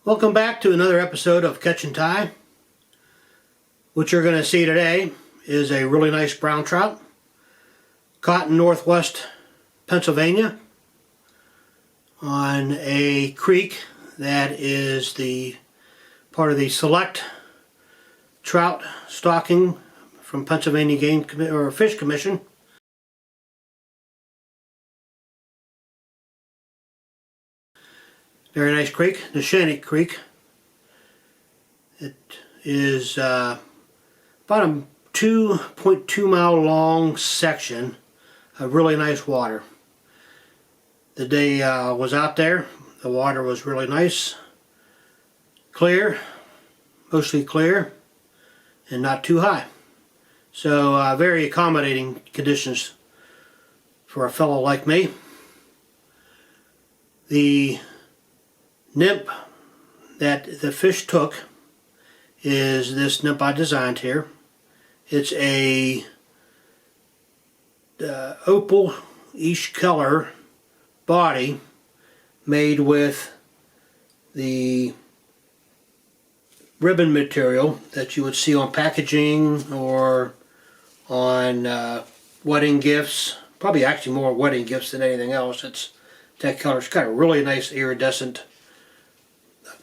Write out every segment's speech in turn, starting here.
Welcome back to another episode of Catch and Tie. What you're going to see today is a really nice brown trout caught in northwest Pennsylvania on a creek that is the part of the Select Trout Stocking from Pennsylvania Game or Fish Commission. Very nice creek, Neshannock Creek. It is about a 2.2 mile long section of really nice water. The day I was out there, the water was really nice, clear, mostly clear, and not too high. So very accommodating conditions for a fellow like me. The nymph that the fish took is this nymph I designed here. It's a opal-ish color body made with the ribbon material that you would see on packaging or on wedding gifts. Probably actually more wedding gifts than anything else. It's that color. It's got a really nice iridescent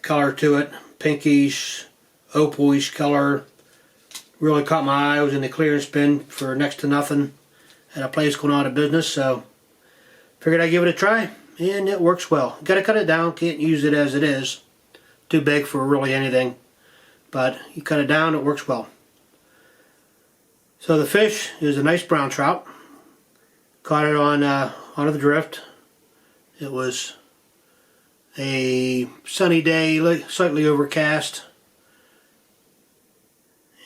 color to it, pinkish, opal-ish color. Really caught my eye. I was in the clearance bin for next to nothing at a place going out of business, so figured I'd give it a try, and it works well. Got to cut it down, can't use it as it is. Too big for really anything, but you cut it down, it works well. So the fish is a nice brown trout. Caught it on the drift. It was a sunny day, slightly overcast,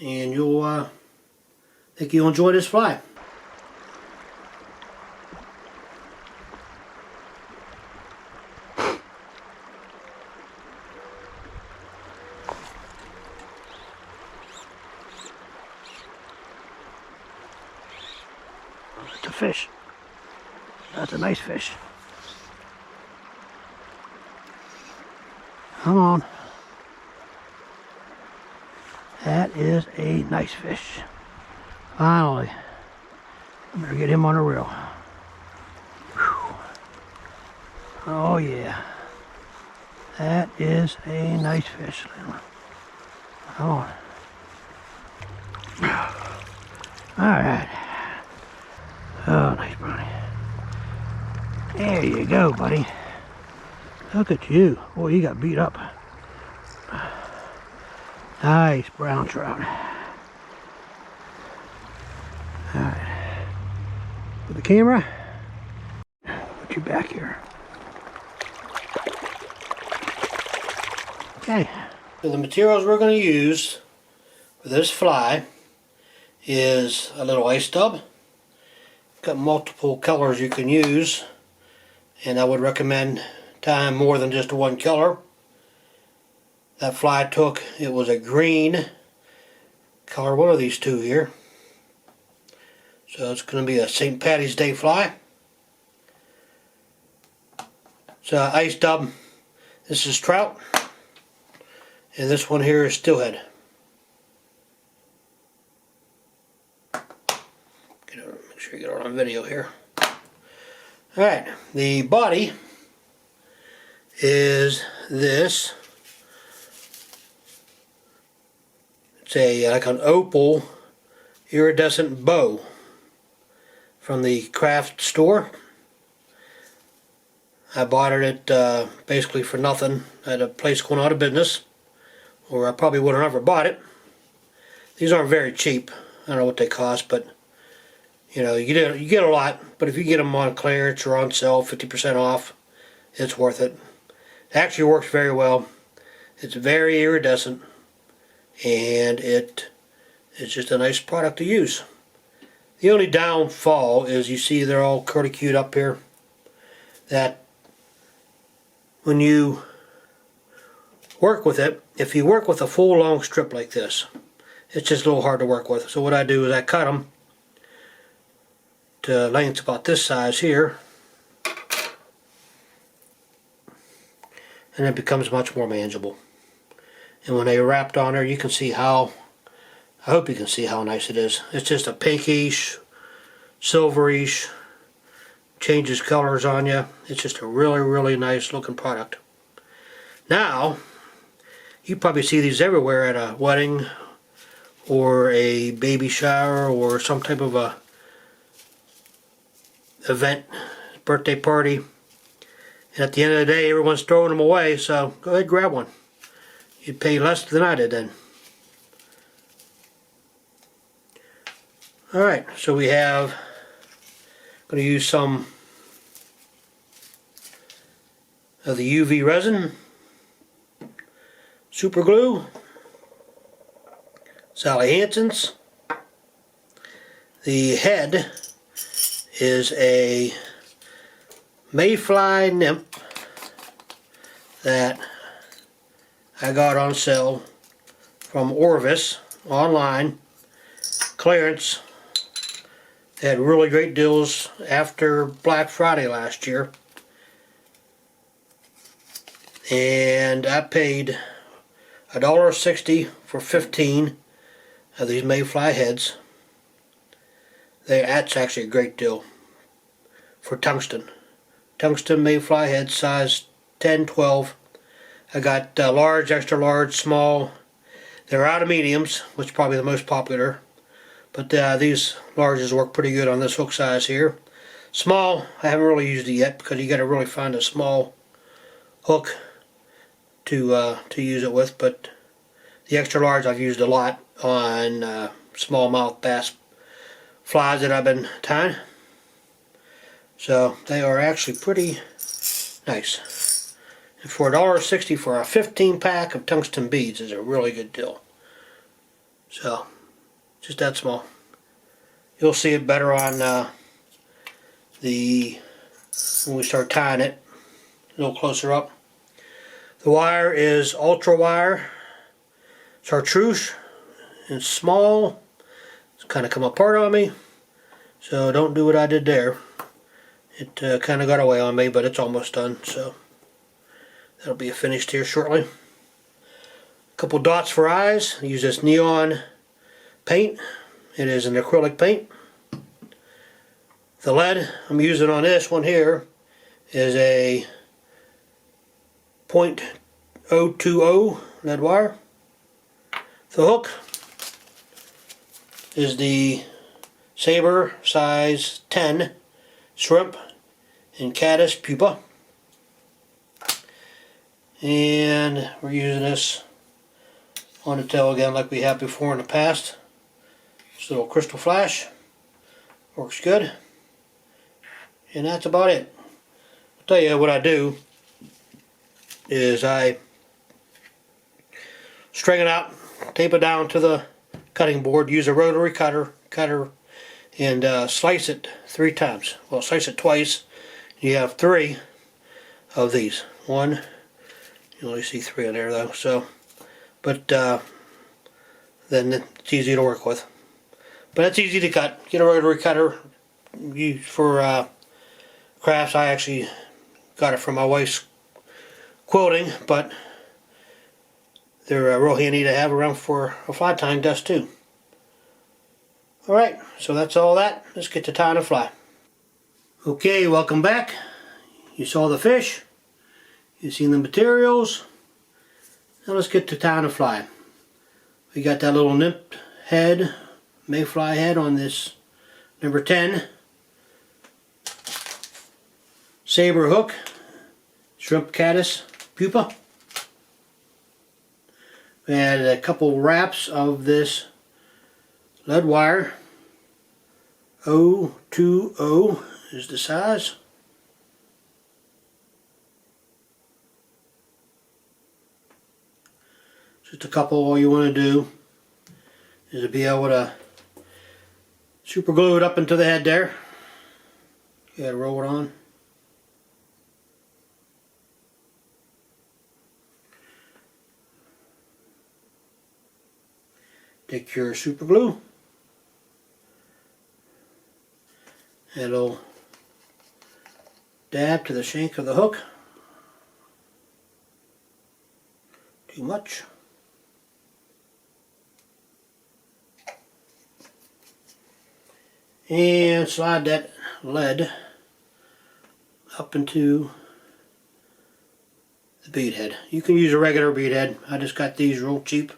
and you'll think you'll enjoy this fly. It's a fish. That's a nice fish. Come on. That is a nice fish. Finally. I better get him on a reel. Whew. Oh yeah. That is a nice fish. Come on. Alright. Oh, nice brownie. There you go, buddy. Look at you. Boy, you got beat up. Nice brown trout. Alright. With the camera, put you back here. Okay. So the materials we're going to use for this fly is a little ice tub. Got multiple colors you can use, and I would recommend tying more than just one color. That fly I took, it was a green color, one of these two here. So it's going to be a St. Patty's Day fly. So ice tub, this is trout, and this one here is steelhead. Make sure you get it on video here. Alright, the body is this. It's like an opal iridescent bow from the craft store. I bought it basically for nothing at a place going out of business, or I probably would have never bought it. These aren't very cheap. I don't know what they cost, but you know, you get a lot. But if you get them on clearance or on sale, 50% off, it's worth it. It actually works very well. It's very iridescent, and it's just a nice product to use. The only downfall is you see they're all curlicued up here. That when you work with it, if you work with a full long strip like this, it's just a little hard to work with. So what I do is I cut them to lengths about this size here, and it becomes much more manageable. And when they wrapped on there, you can see how, I hope you can see how nice it is. It's just a pinkish, silverish, changes colors on you. It's just a really nice looking product. Now, you probably see these everywhere at a wedding or a baby shower or some type of a event, birthday party. And at the end of the day, everyone's throwing them away, so go ahead and grab one. You'd pay less than I did then. Alright, so we have, I'm going to use some of the UV resin, super glue, Sally Hansen's. The head is a mayfly nymph that I got on sale from Orvis online, clearance. They had really great deals after Black Friday last year, and I paid $1.60 for 15 of these mayfly heads. That's actually a great deal for tungsten. Tungsten mayfly head, size 10, 12. I got large, extra large, small. They're out of mediums, which is probably the most popular. But these larges work pretty good on this hook size here. Small, I haven't really used it yet because you got to really find a small hook to use it with. But the extra large I've used a lot on smallmouth bass flies that I've been tying. So they are actually pretty nice. And for $1.60 for a 15 pack of tungsten beads is a really good deal. So, just that small. You'll see it better on when we start tying it a little closer up. The wire is ultra wire chartreuse. It's small. It's kind of come apart on me. So don't do what I did there. It kind of got away on me, but it's almost done. So that'll be finished here shortly. A couple dots for eyes. I use this neon paint. It is an acrylic paint. The lead I'm using on this one here is a .020 lead wire. The hook is the Saber size 10 shrimp and caddis pupa. And we're using this on the tail again like we have before in the past. This little crystal flash works good, and that's about it. I'll tell you what I do is I string it out, tape it down to the cutting board, use a rotary cutter, and slice it 3 times. Well, slice it twice. You have 3 of these. One, you only see 3 in there though. So, but then it's easy to work with. But it's easy to cut. Get a rotary cutter. For crafts, I actually got it from my wife's quilting, but they're real handy to have around for a fly tying dust too. Alright, so that's all that. Let's get to tying a fly. Okay, welcome back. You saw the fish. You've seen the materials. Now let's get to tying a fly. We got that little nymph head, mayfly head on this number 10 saber hook, shrimp caddis pupa. We had a couple wraps of this lead wire. 020 is the size. Just a couple. All you want to do is to be able to super glue it up into the head there. You gotta roll it on. Take your super glue. It'll dab to the shank of the hook. too much. And slide that lead up into the bead head. You can use a regular bead head. I just got these real cheap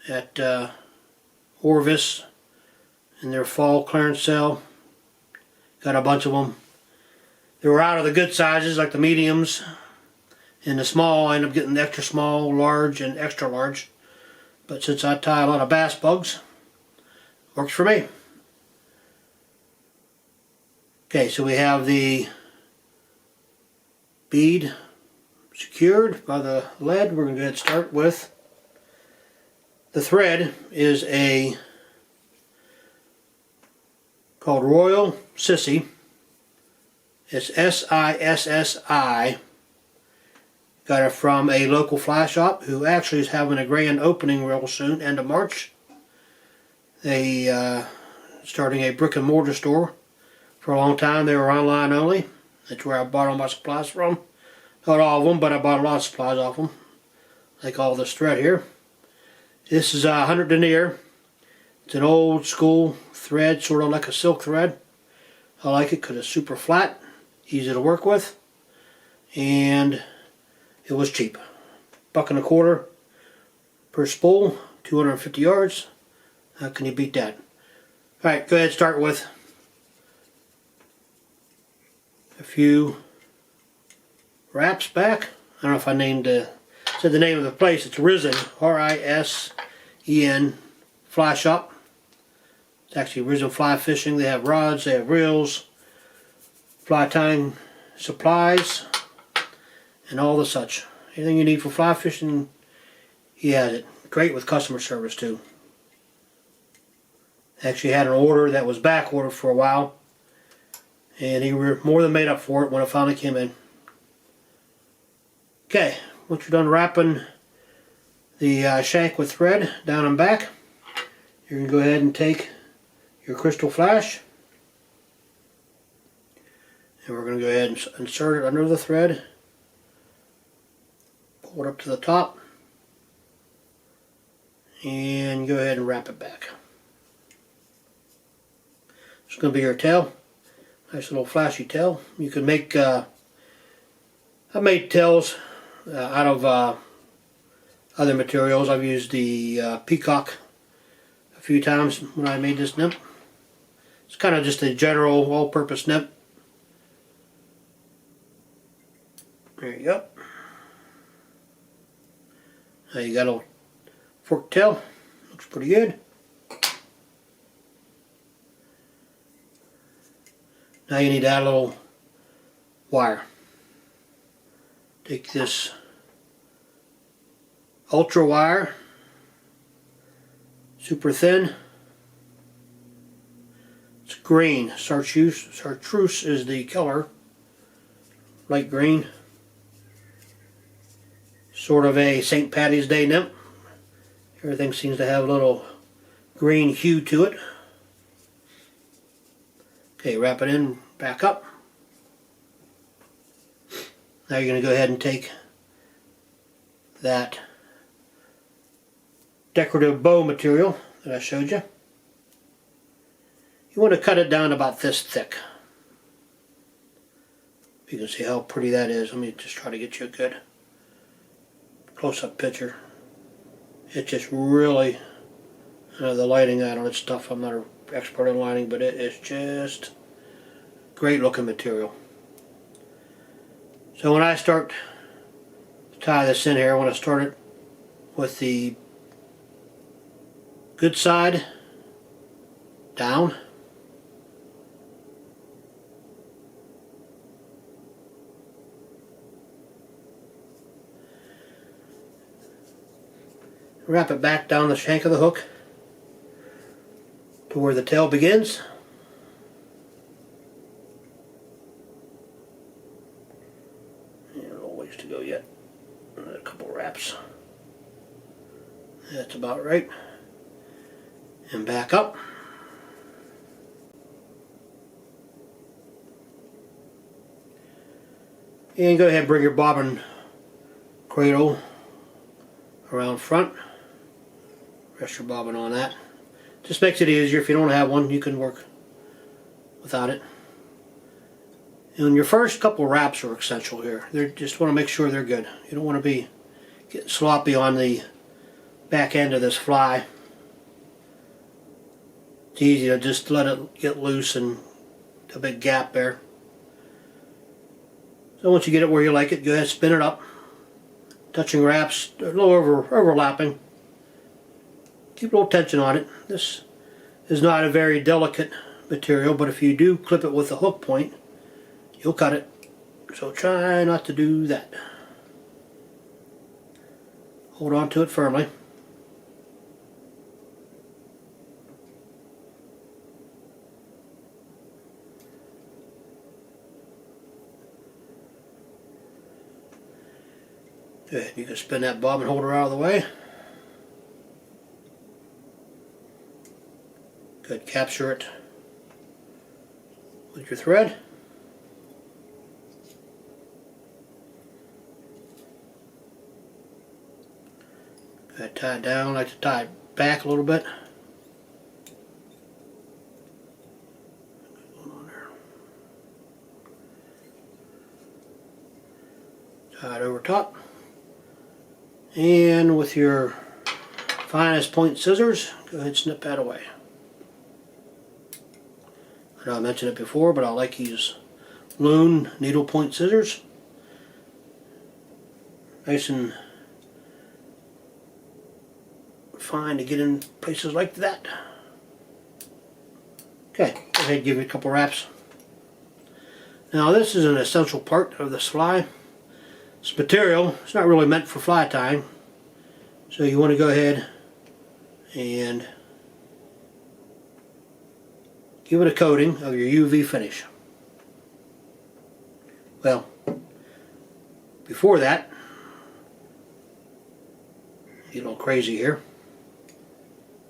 at Orvis in their fall clearance sale. Got a bunch of them. They were out of the good sizes like the mediums, and the small I ended up getting the extra small, large, and extra large. But since I tie a lot of bass bugs, works for me. Okay, so we have the bead secured by the lead. We're going to go ahead and start with the thread. Is a called Royal Sissy. It's SISSI. Got it from a local fly shop who actually is having a grand opening real soon, end of March. They starting a brick and mortar store. For a long time they were online only. That's where I bought all my supplies from. Not all of them, but I bought a lot of supplies off them. Like all this thread here. This is 100 denier. It's an old school thread, sort of like a silk thread. I like it because it's super flat, easy to work with, and it was cheap. $1.25 per spool, 250 yards. How can you beat that? Alright, go ahead and start with a few wraps back. I don't know if I said the name of the place. It's Risen, R-I-S-E-N Fly Shop. It's actually Risen Fly Fishing. They have rods, they have reels, fly tying supplies, and all the such. Anything you need for fly fishing, he has it. Great with customer service too. Actually had an order that was back ordered for a while, and he more than made up for it when it finally came in. Okay, once you're done wrapping the shank with thread down and back, you're going to go ahead and take your crystal flash, and we're going to go ahead and insert it under the thread, pull it up to the top, and go ahead and wrap it back. It's going to be your tail. Nice little flashy tail. You can make, I've made tails out of other materials. I've used the peacock a few times when I made this nymph. It's kind of just a general all-purpose nymph. There you go. Now you got a little forked tail. Looks pretty good. Now you need to add a little wire. Take this ultra wire, super thin. It's green. Chartreuse is the color. Light green. Sort of a St. Patty's Day nymph. Everything seems to have a little green hue to it. Okay, wrap it in, back up. Now you're going to go ahead and take that decorative bow material that I showed you. You want to cut it down about this thick. You can see how pretty that is. Let me just try to get you a good close-up picture. It's just really, the lighting out on its stuff, I'm not an expert in lighting, but it is just great looking material. So when I start to tie this in here, I want to start it with the good side down. Wrap it back down the shank of the hook to where the tail begins. A little ways to go yet. A couple wraps. That's about right. And back up. And go ahead and bring your bobbin cradle around front. Rest your bobbin on that. Just makes it easier. If you don't have one, you can work without it. And your first couple wraps are essential here. They just want to make sure they're good. You don't want to be getting sloppy on the back end of this fly. It's easy to just let it get loose and a big gap there. So once you get it where you like it, go ahead and spin it up. Touching wraps, a little overlapping. Keep a little tension on it. This is not a very delicate material, but if you do clip it with a hook point, you'll cut it. So try not to do that. Hold on to it firmly. Good. You can spin that bobbin holder out of the way. Good. Capture it with your thread. Good. Tie it down. I like to tie it back a little bit. Tie it over top. And with your finest point scissors, go ahead and snip that away. I know I mentioned it before, but I like to use Loon needle point scissors. Nice and fine to get in places like that. Okay, go ahead and give it a couple wraps. Now this is an essential part of this fly. This material is not really meant for fly tying, so you want to go ahead and give it a coating of your UV finish. Well, before that, get a little crazy here.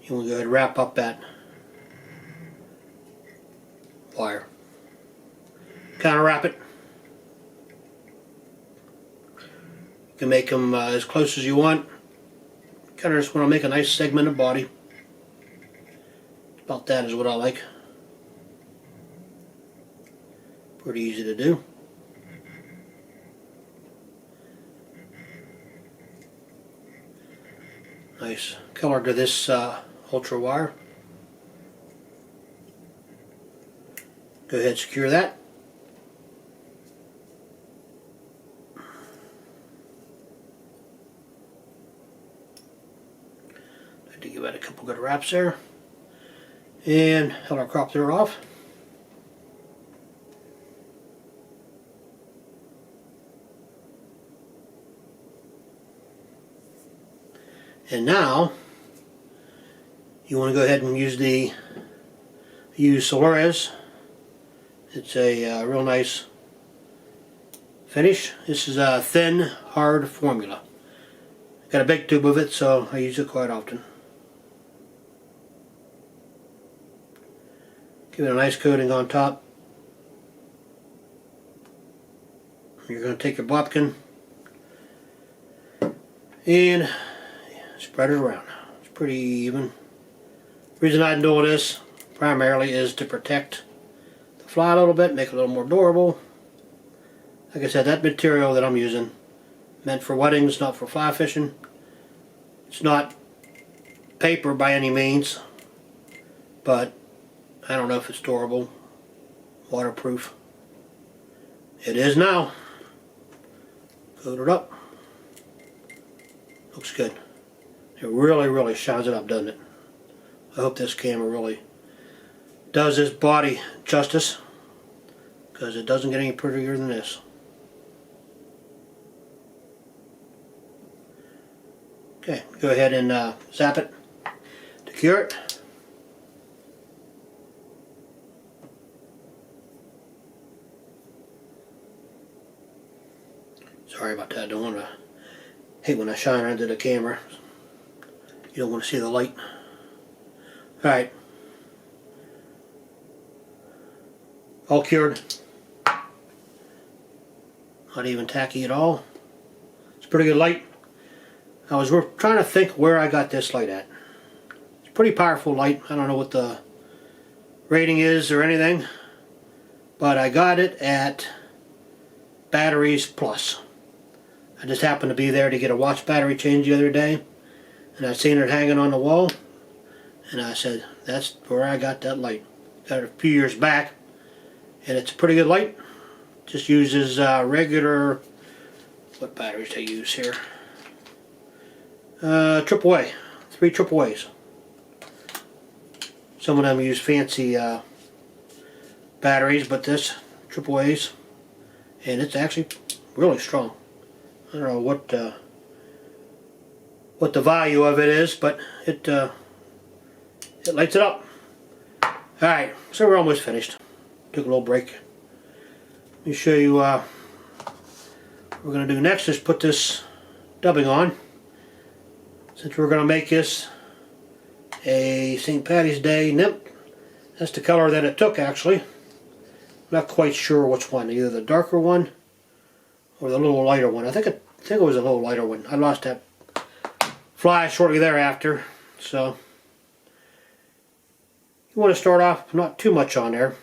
You want to go ahead and wrap up that wire. Kind of wrap it. You can make them as close as you want. Kind of just want to make a nice segmented body. About that is what I like. Pretty easy to do. Nice color to this ultra wire. Go ahead and secure that. To give it a couple good wraps there, and have our crop there off. And now you want to go ahead and use Solaris. It's a real nice finish. This is a thin, hard formula. Got a big tube of it, so I use it quite often. Give it a nice coating on top. You're going to take your bobbin and spread it around. It's pretty even. The reason I'm doing this primarily is to protect the fly a little bit, make it a little more durable. Like I said, that material that I'm using, meant for weddings, not for fly fishing. It's not paper by any means, but I don't know if it's durable, waterproof. It is now. Coat it up. Looks good. It really shines it up, doesn't it? I hope this camera really does this body justice, because it doesn't get any prettier than this. Okay, go ahead and zap it to cure it. Sorry about that. I don't want to hate when I shine into the camera. You don't want to see the light. Alright. All cured. Not even tacky at all. It's pretty good light. I was trying to think where I got this light at. It's a pretty powerful light. I don't know what the rating is or anything, but I got it at Batteries Plus. I just happened to be there to get a watch battery change the other day, and I seen it hanging on the wall, and I said, that's where I got that light. Got it a few years back, and it's a pretty good light. Just uses regular, what batteries they use here? AAA, 3 AAAs. Some of them use fancy batteries, but this AAAs, and it's actually really strong. I don't know what the value of it is, but it lights it up. Alright, so we're almost finished. Took a little break. Let me show you what we're going to do next is put this dubbing on. Since we're going to make this a St. Patty's Day nymph. That's the color that it took, actually. Not quite sure which one, either the darker one or the little lighter one. I think it was a little lighter one. I lost that fly shortly thereafter, so you want to start off not too much on there.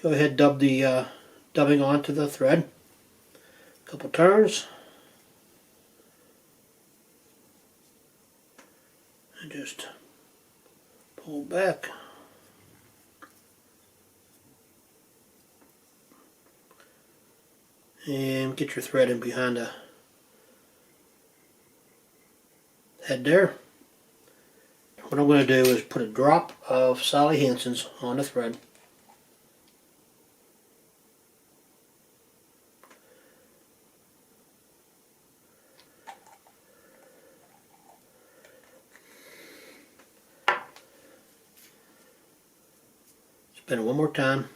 Go ahead, dub the dubbing onto the thread. A couple turns, and just pull back. And get your thread in behind the head there. What I'm going to do is put a drop of Sally Hansen's on the thread. Spin it one more time.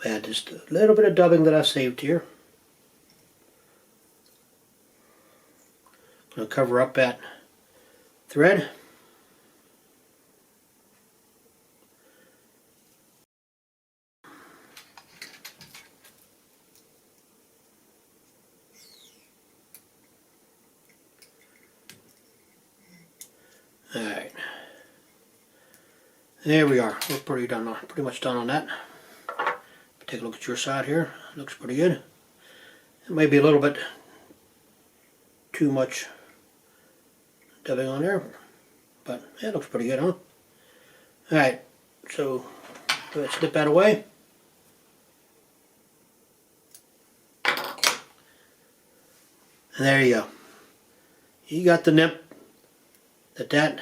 Add just a little bit of dubbing that I saved here. I'm going to cover up that thread. Alright. There we are. We're pretty much done on that. Take a look at your side here. Looks pretty good. It may be a little bit too much dubbing on there, but it looks pretty good, huh? Alright, so go ahead, snip that away. And there you go. You got the nip that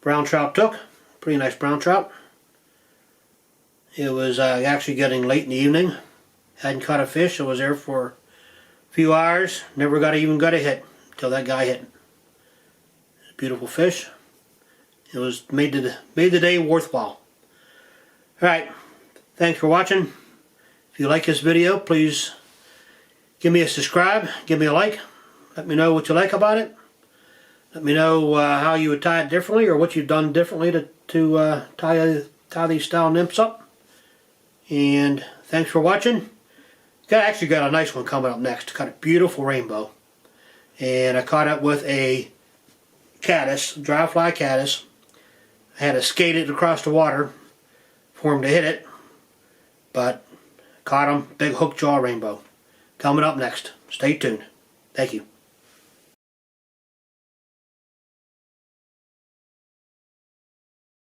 brown trout took. Pretty nice brown trout. It was actually getting late in the evening. Hadn't caught a fish. I was there for a few hours. Never even got a hit until that guy hit. Beautiful fish. It was made the day worthwhile. Alright, thanks for watching. If you like this video, please give me a subscribe, give me a like. Let me know what you like about it. Let me know how you would tie it differently, or what you've done differently to tie these style nymphs up. And thanks for watching. Actually got a nice one coming up next. Got a beautiful rainbow. And I caught it with a caddis, dry fly caddis. I had to skate it across the water for him to hit it. But caught him. Big hook jaw rainbow. Coming up next. Stay tuned. Thank you.